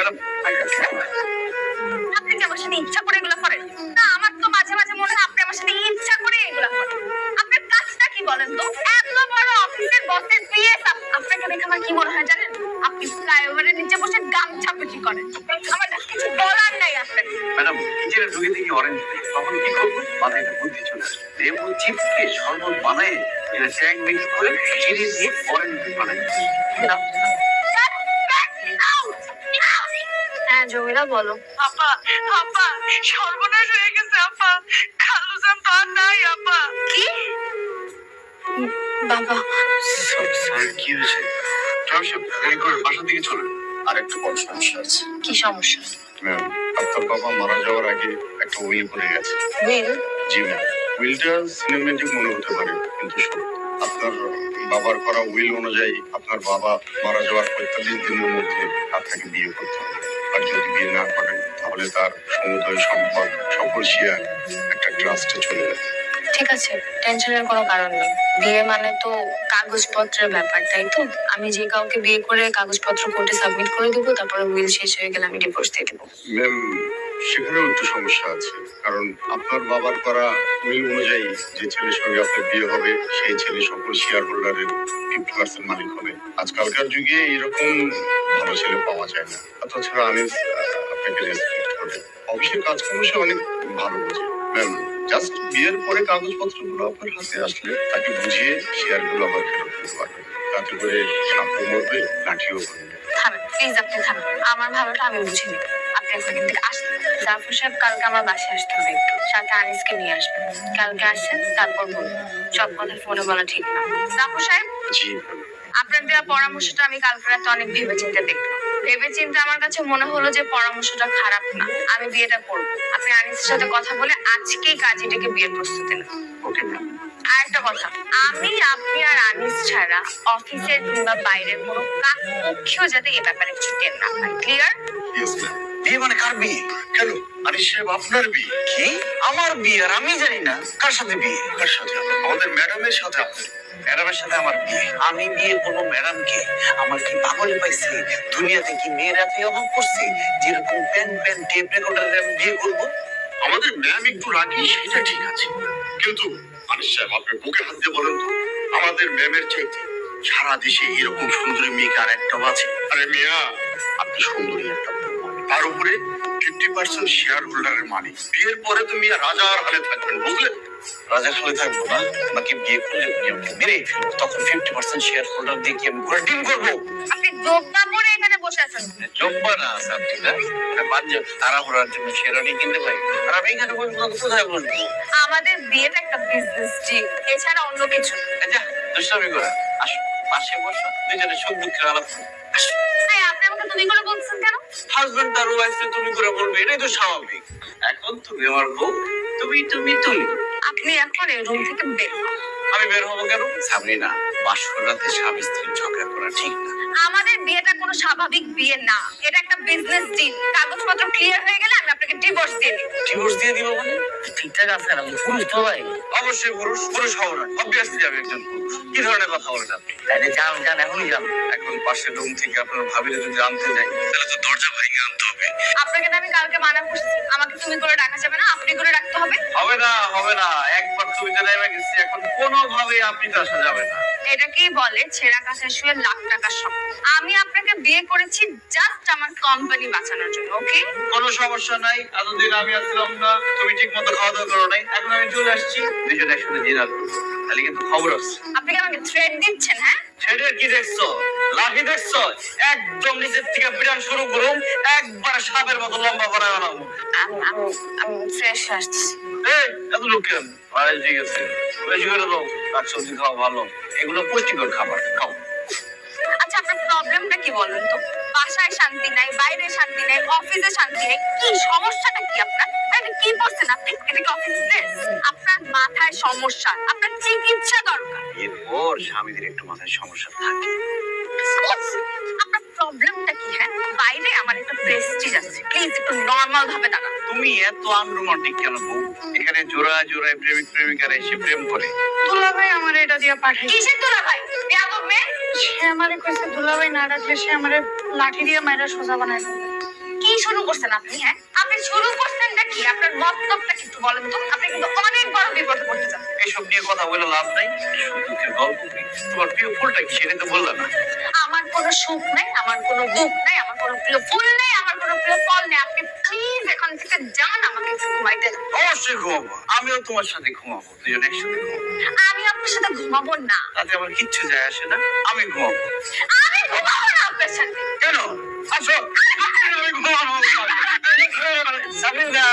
Madam আপনি কি আমার সাথে ইচ্ছা করে এগুলো করেন? না, আমার তো মাঝে মাঝে মনে হয় আপনি আমার সাথে ইচ্ছা করে এগুলো করেন। আপনার কাজটা কি বলেন তো? এত বড় অফিসের বসের পিএস আপনাকে দেখে আমার কি মনে হয় জানেন? আপনি ফ্লাইওভারের নিচে বসে গামছা বিক্রি করেন। আমার না কিছু বলার নাই আপনাকে। ম্যাডাম কিচেনে ঢুকে দেখি অরেঞ্জ তখন কি করবো মাথায় একটা বুদ্ধি চলে আসে লেবু চিপকে শরবত বানায় এটা ট্যাঙ্ক মিক্স করে চিনি দিয়ে অরেঞ্জ বানায় হ্যাঁ জমিলা বলো। আপা আপা সর্বনাশ হয়ে গেছে আপা, খালুজান তো আর নাই আপা। কি বাবা? স্যার কি হয়েছে? দেরি করে বাসা দিকে চলেন। আর একটা বড় সমস্যা আছে। কি সমস্যা? ম্যাম আপনার বাবা মারা যাওয়ার আগে একটা উইল করে গেছে। উইল? জি ম্যাম, উইলটা সিনেমেটিক মনে হতে পারে কিন্তু সত্য। আপনার বাবার করা উইল অনুযায়ী আপনার বাবা মারা যাওয়ার ৪৫ দিনের মধ্যে আপনাকে বিয়ে করতে হবে। আর যদি বিয়ে না করেন তাহলে তার সমুদয় সম্পদ সকল শেয়ার একটা ট্রাস্টে চলে যাবে। ঠিক আছে, টেনশনের কোনো কারণ নেই। বিয়ে মানে তো কাগজপত্রের ব্যাপার, তাই তো? আমি যে কাউকে বিয়ে করে কাগজপত্র কোর্টে সাবমিট করে দেবো, তারপরে উইল শেষ হয়ে গেলে আমি ডিভোর্স দিয়ে দেবো। ম্যাম সেখানেও একটু সমস্যা আছে, কারণ আপনার বাবার করা উইল অনুযায়ী যে ছেলের সঙ্গে আপনার বিয়ে হবে সেই ছেলে সকল শেয়ার হোল্ডারের 50% মালিক হবে। আজকালকার যুগে এরকম ভালো ছেলে পাওয়া যায় না। তাছাড়া আনিস আপনাকে রেসপেক্ট করে, অফিসের কাজকর্ম সে অনেক ভালো বোঝে। ম্যাম জাস্ট বিয়ের পরে কাগজপত্রগুলো আপনার হাতে আসলে তাকে বুঝিয়ে শেয়ারগুলো আবার ফেরত দিতে পারবেন। তাতে করে সাপও মরবে, লাঠিও করবে। থামেন প্লিজ, আপনি থামেন। আমার ভালোটা আমি বুঝে নিব। আপনি এখন এখান থেকে আসতে জাফর সাহেব, কালকে আমার বাসায় আসতে হবে একটু, সাথে আনিসকে নিয়ে আসবেন। কালকে আসেন, তারপর বলবো। সব কথা ফোনে বলা ঠিক না। জাফর সাহেব, জি আপনার দেওয়া পরামর্শটা আমি কালকে রাতে অনেক ভেবেচিন্তে দেখলাম। ভেবেচিন্তে আমার কাছে মনে হলো যে পরামর্শটা খারাপ না। আমি বিয়েটা করবো। আপনি আনিসের সাথে কথা বলে আজকেই কাজীটাকে বিয়ের প্রস্তুতি নেন। Okay ma'am. আর একটা কথা, আমি আপনি আর আনিস ছাড়া অফিসের কিংবা বাইরের কোনো কাকপক্ষীয় যাতে এ ব্যাপারে কিছু টের না পায়। ক্লিয়ার? Yes ma'am. বিয়ে মানে কার বিয়ে? কেন আনিস সাহেব আপনার বিয়ে? কি আমার বিয়ে আর আমি জানি না? কার সাথে বিয়ে? কার সাথে? আমাদের ম্যাডামের সাথে। আপনার ম্যাডামের সাথে আমার বিয়ে? আমি বিয়ে কোনো ম্যাডামকে? আমার কি পাগল পাইছে? দুনিয়াতে কি মেয়েরা এত অভাব করছে যেরকম পেন পেন টেপ রেকর্ডারে আমি বিয়ে করবো? আমাদের ম্যাম একটু রাগি সেটা ঠিক আছে, কিন্তু আনিস সাহেব আপনি বুকে হাত দিয়ে বলেন তো, আমাদের ম্যামের চাইতে সারা দেশে এরকম সুন্দরী মেয়ে আর একটা আছে? আরে মিয়া, আপনি সুন্দরী একটা বউ, তার উপরে 50% শেয়ার হোল্ডারের মালিক। বিয়ের পরে তো মিয়া রাজার হালে থাকবেন, বুঝলেন? রাজার হলে থাকবো না, নাকি বিয়ে করলে আমাকে মেরেই ফেলবো। তখন 50% শেয়ার হোল্ডার দিয়ে কি আমি ঘোরা ডিম করবো? আপনি জোব্বা পরে এখানে বসে আছেন। জব্বা না স্যার, ঠিক না? পাঞ্জাব তাড়াহুড়ার জন্য শেরানি কিনতে পারি, আর আমি এখানে বসবো না তো কোথায় বসবো? আমাদের বিয়েটা একটা বিজনেস ডিল, এছাড়া অন্য কিছু না। যা দুষ্টামি করে আসো, পাশে বসো, দুজনে সুখ দুঃখের আলাপ করি। আসো। এই, আপনি আমাকে তুমি করে বলছেন কেন? হাজবেন্ড তার ওয়াইফকে তুমি করে বলবে, এটাই তো স্বাভাবিক। এখন তুমি আমার বউ, তুমি তুমি তুমি। আপনি এখন এই রুম থেকে বের হন। আমি বের হবো কেন? সামনে না, বাসর রাতে স্বামী স্ত্রীর ঝগড়া করা ঠিক না। আমাদের বিয়েটা কোনো স্বাভাবিক বিয়ে না, এটা একটা বিজনেস ডিল। কাগজপত্র ক্লিয়ার হয়ে গেলে আমি আপনাকে ডিভোর্স দিয়ে দেব। ডিভোর্স দিয়ে দিব মানে? ঠিকঠাক আছে না? পুরুষ তো ভাই। অবশ্যই পুরুষ, পুরুষ হবো না, অবভিয়াসলি আমি একজন পুরুষ। কি ধরনের কথা বলেন আপনি? তাহলে যান যান, এখনই যান। এখন পাশের রুম থেকে আপনার ভাবিরে যদি আনতে যাই তাহলে তো দরজা ভেঙে আনতে হবে। আপনাকে তো আমি কালকে মানা করছি, আমাকে তুমি করে ডাকা যাবে না, আপনি করে ডাকতে হবে। হবে না হবে না, একবার তুমি তো নেমে গেছি, এখন কোনোভাবে আপনি তো আসা যাবে না। এটাকেই বলে ছেঁড়া কাছে শুয়ে লাখ টাকার স্বপ্ন। আমি আপনাকে বিয়ে করেছি জাস্ট আমার কোম্পানি বাঁচানোর জন্য, ওকে? কোনো সমস্যা নাই, এতদিন আমি আসলাম না, তুমি ঠিক মতো খাওয়া দাওয়া করো নাই, এখন আমি চলে আসছি, দুজনে একসাথে ডিনার করবো। তাহলে কিন্তু খবর আছে। আপনি কি আমাকে থ্রেট দিচ্ছেন? হ্যাঁ, ছেড়ে কি দেখছো? লাঠি দেখছো? একদম নিচের থেকে বিড়ান শুরু করুন, একবার সাপের মতো লম্বা করে বানাবো। আমি ফ্রেশ আসছি। এই এত লোক কেন? আরে ঠিক আছে, বেশি করে দাও, শাকসবজি খাওয়া ভালো, এগুলো পুষ্টিকর খাবার, খাও। আচ্ছা, আপনার প্রবলেমটা কি বলেন তো? বাসায় শান্তি নাই, বাইরে শান্তি নাই, অফিসে শান্তি নাই, কি সমস্যাটা কি আপনার? আরে কি করছেন আপনি? এটা কি অফিস ড্রেস? আপনার মাথায় সমস্যা, আপনার চিকিৎসা দরকার। এরপর স্বামীদের একটু মাথায় সমস্যা থাকে। আপনার প্রবলেমটা কি? হ্যাঁ, বাইরে আমার একটা প্রেস্টিজ আছে, প্লিজ একটু নর্মাল ভাবে দাঁড়ান। তুমি এত আনরোমান্টিক কেন বউ? এখানে জোড়ায় জোড়ায় প্রেমিক প্রেমিকারা এসে প্রেম করে। দুলাভাই আমার এটা দিয়ে পাঠাই। কিসের তোরা ভাই? বেয়াদব মেয়ে। সে আমারে কইছে দুলাভাই না রাখলে সে আমারে লাঠি দিয়ে মাইরা সোজা বানাই দেবে। শুরু করছেন আপনি? হ্যাঁ, আপনি শুরু করছেনটা কি? আপনার মতলবটা কি একটু বলেন তো? আপনি কিন্তু অনেক বড় বিপদে পড়তে যাচ্ছেন। এইসব নিয়ে কথা বলে লাভ নাই। সুখ দুঃখের গল্প কি? তোমার প্রিয় ফুলটা কি সেটা তো বললা না। আমার কোনো সুখ নাই, আমার কোনো দুঃখ নাই, আমার কোনো প্রিয় ফুল নেই, আমার কোনো প্রিয় ফল নেই। আপনি প্লিজ এখান থেকে যান, আমাকে একটু ঘুমাইতে দিন। অবশ্যই ঘুমাবো, আমিও তোমার সাথে ঘুমাবো, দুজন একসাথে ঘুমাবো। আমি আপনার সাথে ঘুমাবো না। তাতে আমার কিচ্ছু যায় আসে না, আমি ঘুমাবো। আমি ঘুমাবো না আপনার সাথে। কেন? আসো, আমি ঘুমাবো। সাবিনা,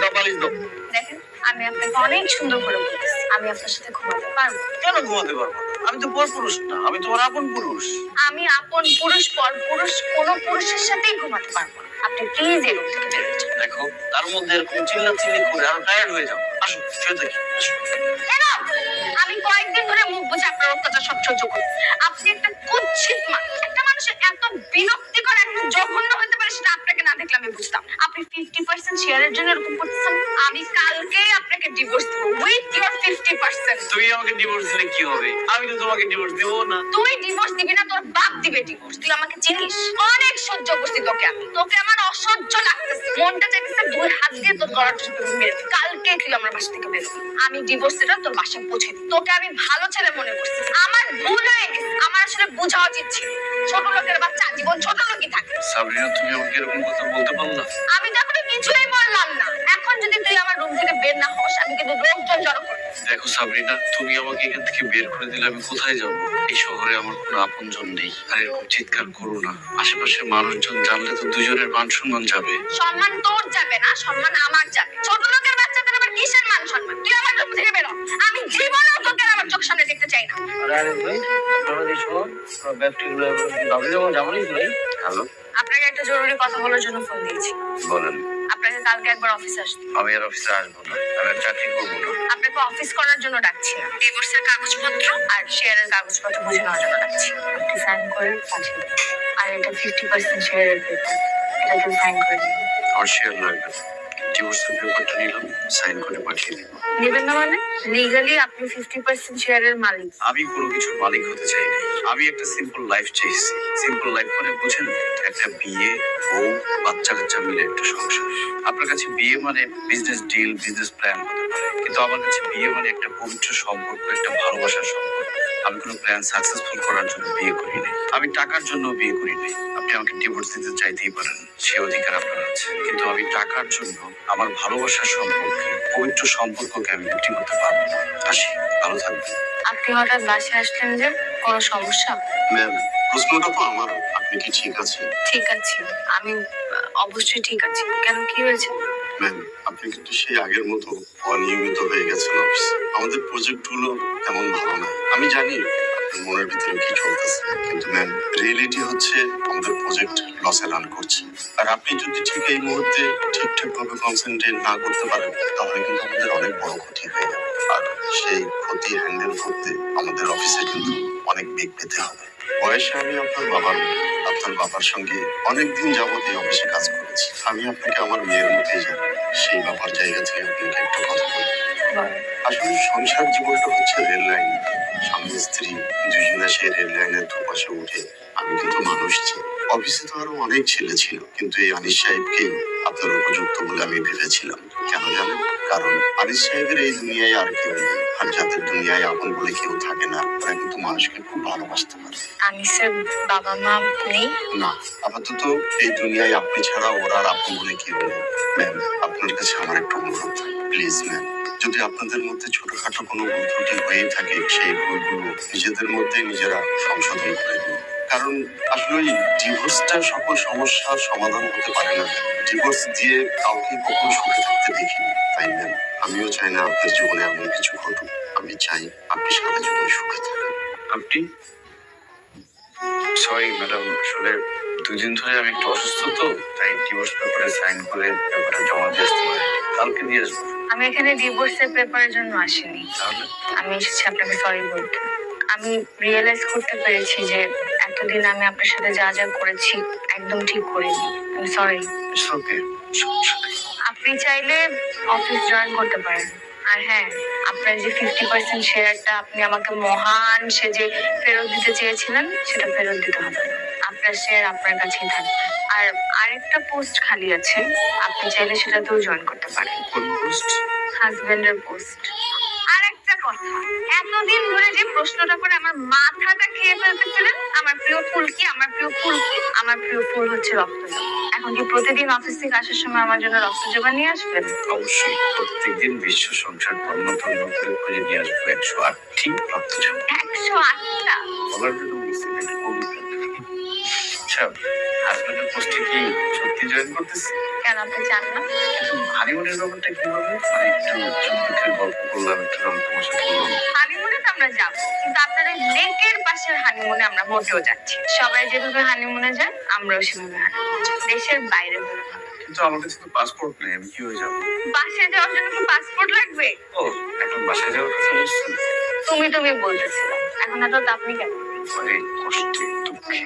দাও বালিশ দাও। দেখেন, আমি আপনাকে অনেক সুন্দর করে বলতেছি, আমি আপনার সাথে ঘুমাতে পারবো। কেন ঘুমাতে পারবো না? আমি তো পরপুরুষ না, আমি তোমার আপন পুরুষ। আমি আপন পুরুষ পর পুরুষ কোনো পুরুষের সাথেই ঘুমাতে পারবো না। আপনি প্লিজ এই রুম থেকে বেরোতে চান। দেখো, তার মধ্যে এরকম চিল্লাচিল্লি করে আরো টায়ার্ড হয়ে যাও। আসো, শুয়ে থাকি, আসো। আমি কয়েকদিন ধরে মুখ বুঝে আপনার অত্যাচার সব সহ্য করি। আপনি একটা কুৎসিত মানুষ। একটা মানুষের এত বিরক্তিকর, এত জঘন্য হতে পারে সেটা আপনাকে না দেখলে আমি বুঝতাম। আপনি 50% শেয়ারের জন্য এরকম করতেছেন। আমি কালকেই আপনাকে ডিভোর্স দেবো উইথ ইওর 50%। তুমি আমাকে ডিভোর্স দিলে কি হবে? আমি তো তোমাকে ডিভোর্স দেবো না। তুই ডিভোর্স দিবি না, তোর বাপ দিবে ডিভোর্স। তুই আমাকে চিনিস? অনেক সহ্য করছি তোকে আমি। তোকে আমার অসহ্য লাগতেছে। মনটা চাইতেছে দুই হাত দিয়ে তোর গলাটা টিপে মেরে দিই। কালকে তুই আমার বাসা থেকে বেরোবি। আমি ডিভোর্স দিলে তোর বাসায় পৌঁছে দিই। তোকে আমি ভালো ছেলে মনে করছি। আমার ভুল হয়ে গেছে। আমার আসলে বোঝা উচিত ছিল। ছোট লোকের বাচ্চা জীবন ছোট লোকই থাকে। সাবরিনা, তুমি আমাকে এরকম কথা বলতে পারলা? আমি তো এখন কিছুই বললাম না। এখন যদি তুই আমার রুম থেকে বের না হস, আমি কিন্তু লোকজন জড়ো করবো। দেখো সাবরিনা, তুমি আমাকে এখান থেকে বের করে দিলে আমি কোথায় যাব? এই শহরে আমার কোনো আপনজন নেই। আর এরকম চিৎকার করো না, আশেপাশে মানুষজন জানলে তো দুজনের মান সম্মান যাবে। সম্মান তোর যাবে না, সম্মান আমার যাবে। ছোট লোকের বাচ্চাদের আবার কিসের মান সম্মান? তুই আমার রুম থেকে বেরো। আমি জীবনেও তোকে আর আমার চোখ সামনে দেখতে চাই না। আরে ভাই, আমাদের শোন, ব্যক্তিগুলো ভাবলে যেমন জামানি ভাই। হ্যালো, আপনাকে একটা জরুরি কথা বলার জন্য ফোন দিয়েছি। বলেন। আপনাকে কালকে একবার অফিসে আসতে। আমি আর অফিসে আসবো না, আমি আর চাকরি করবো না। আপনাকে অফিস করার জন্য ডাকছি না, ডিভোর্সের কাগজপত্র আর শেয়ারের কাগজপত্র বুঝে নেওয়ার জন্য ডাকছি। আপনি সাইন করে পাঠিয়ে দিন। আর এটা 50% শেয়ারের পেপার, এটাতে সাইন করে দিন। আমার শেয়ার লাগবে, ডিভোর্সের পেপারটা নিলাম, সাইন করে পাঠিয়ে দিব। নেবেন না মানে? লিগালি আপনি 50% শেয়ারের মালিক। আমি কোনো কিছুর মালিক হতে চাই না। আমি একটা সিম্পল লাইফ চাইছি। সিম্পল লাইফ মানে বুঝেন, একটা বিয়ে, বউ, বাচ্চা কাচ্চা মিলে একটা সংসার। আপনার কাছে বিয়ে মানে বিজনেস ডিল, বিজনেস প্ল্যান হতে পারে, কিন্তু আমার কাছে বিয়ে মানে একটা পবিত্র সম্পর্ক, একটা ভালোবাসার সম্পর্ক। আমি কোনো প্ল্যান সাকসেসফুল করার জন্য বিয়ে করি নাই, আমি টাকার জন্য বিয়ে করি নাই। আপনি আমাকে ডিভোর্স দিতে চাইতেই পারেন, সে অধিকার আপনার আছে, কিন্তু আমি টাকার জন্য আমার ভালোবাসার সম্পর্কে, পবিত্র সম্পর্ককে আমি বিক্রি করতে পারবো না। আসি, ভালো থাকবেন। আপনি হঠাৎ বাসায় আসলেন যে, কোনো সমস্যা? ম্যাম, প্রশ্নটা তো আমারও। আপনি কি ঠিক আছেন? ঠিক আছে, আমি অবশ্যই ঠিক আছি। কেন, কি হয়েছে? ম্যাম, আপনি কিন্তু সেই আগের মতো অনিয়মিত হয়ে গেছেন অফিস। আমাদের প্রজেক্ট গুলো তেমন ভালো না। আমি জানি আপনার মনের ভিতরে কি চলতেছে, কিন্তু ম্যাম, রিয়েলিটি হচ্ছে আমাদের প্রজেক্ট লসে রান করছে। আর আপনি যদি ঠিক এই মুহূর্তে ঠিকঠাক ভাবে কনসেন্ট্রেট না করতে পারেন, তাহলে কিন্তু আমাদের অনেক বড় ক্ষতি হয়ে যাবে। আর সেই ক্ষতি হ্যান্ডেল করতে আমাদের অফিসে কিন্তু অনেক বেগ পেতে হবে। বয়সে আমি আপনার বাবার সঙ্গে অনেকদিন যাবত এই অফিসে কাজ করেছি। আমি আপনাকে আমার মেয়ের মধ্যেই জানি। সেই বাবার জায়গা থেকে আপনাকে একটা কথা বলি। আসলে সংসার জীবনটা হচ্ছে রেল লাইন। স্বামী স্ত্রী দুজনে সেই রেল লাইনের দুপাশে উঠে আমি কিন্তু মানুষ ছিলাম। অফিসে তো আরো অনেক ছেলে ছিল, কিন্তু এই আনিস সাহেবকেই আপনার উপযুক্ত বলে আমি ভেবেছিলাম। কেন জানেন? কারণ আনিস সাহেবের এই দুনিয়ায় আর কেউ নেই। আর যাদের দুনিয়ায় আপন বলে কেউ থাকে না, ওরা কিন্তু মানুষকে খুব ভালোবাসতে পারে। আনিসের বাবা মা নেই? না, আপাতত এই দুনিয়ায় আপনি ছাড়া ওরা আর আপন বলে কেউ নেই। ম্যাম, আপনার কাছে আমার একটা অনুরোধ, প্লিজ ম্যাম, যদি আপনাদের মধ্যে ছোটখাটো কোনো ভুল ত্রুটি হয়ে থাকে, সেই ভুলগুলো নিজেদের মধ্যে নিজেরা সংশোধন করে দিন। কারণ আসলে ওই ডিভোর্সটা সকল সমস্যার সমাধান হতে পারে না। ডিভোর্স দিয়ে কাউকে কখনো সুখে থাকতে দেখিনি। তাই ম্যাম, আমিও চাই না আপনার জীবনে এমন কিছু ঘটুক। আমি চাই আপনি সারা জীবন সুখে থাকেন। আপনি? সরি ম্যাডাম, আসলে 2 দিন ধরে আমি একটু অসুস্থ, তো তাই ডিভোর্স পেপারে সাইন করে পেপারটা জমা দিয়ে আসতে পারি। কালকে দিয়ে আসবো। আমি এখানে ডিভোর্সের পেপারের জন্য আসিনি। তাহলে আমি এসেছি আপনাকে সরি বলতে। আমি রিয়েলাইজ করতে পেরেছি যে এতদিন আমি আপনার সাথে যা যা করেছি একদম ঠিক করিনি। আমি সরি। ইটস ওকে, সমস্যা নেই। আপনি চাইলে অফিস জয়েন করতে পারেন। আর হ্যাঁ, আপনার যে 50% শেয়ারটা আপনি আমাকে মহান সেজে ফেরত দিতে চেয়েছিলেন, সেটা ফেরত দিতে হবে। আপনার শেয়ার আপনার কাছেই থাকবে। আর আরেকটা পোস্ট খালি আছে, আপনি চাইলে সেটাতেও জয়েন করতে পারেন। কোন পোস্ট? হাজবেন্ডের পোস্ট। আর একটা কথা, এতদিন ধরে যে প্রশ্নটা করে আমার মাথাটা খেয়ে ফেলতেছিলেন, আমার প্রিয় ফুল কি, আমার প্রিয় ফুল কি, আমার প্রিয় ফুল হচ্ছে রক্ত জবা। এখন কি প্রতিদিন অফিস থেকে আসার সময় আমার জন্য রক্ত জবা নিয়ে আসবেন? অবশ্যই প্রত্যেকদিন বিশ্ব সংসার ধর্ম ধর্ম করে খুঁজে নিয়ে আসবো 108টি রক্তচাপ। 108টা? বলার জন্য বলছি নাকি কবিতা? আচ্ছা, হাজবেন্ডের পোস্টে কি সত্যি জয়েন করতেছি? কেন আপনি চান না? কিন্তু হানিমুনের ব্যাপারটা কি হবে? মানে একটু সুখ দুঃখের গল্প করলাম, একটু রং তামাশা করলাম। হানিমুনে তো আমরা যাবো, কিন্তু আপনাদের লেকের পাশের হানিমুনে আমরা মোটেও যাচ্ছি। সবাই যেভাবে হানিমুনে যায় আমরাও সেভাবে হানিমুনে যাই, দেশের বাইরে হলে ভালো। কিন্তু আমার কাছে তো পাসপোর্ট নেই, আমি কি হয়ে যাবো? বাসায় যাওয়ার জন্য কি পাসপোর্ট লাগবে? ও, এখন বাসায় যাওয়ার কথা বলছেন? তুমি বলতেছিলাম, এখন এত আপনি কেন? মানে কষ্টে দুঃখে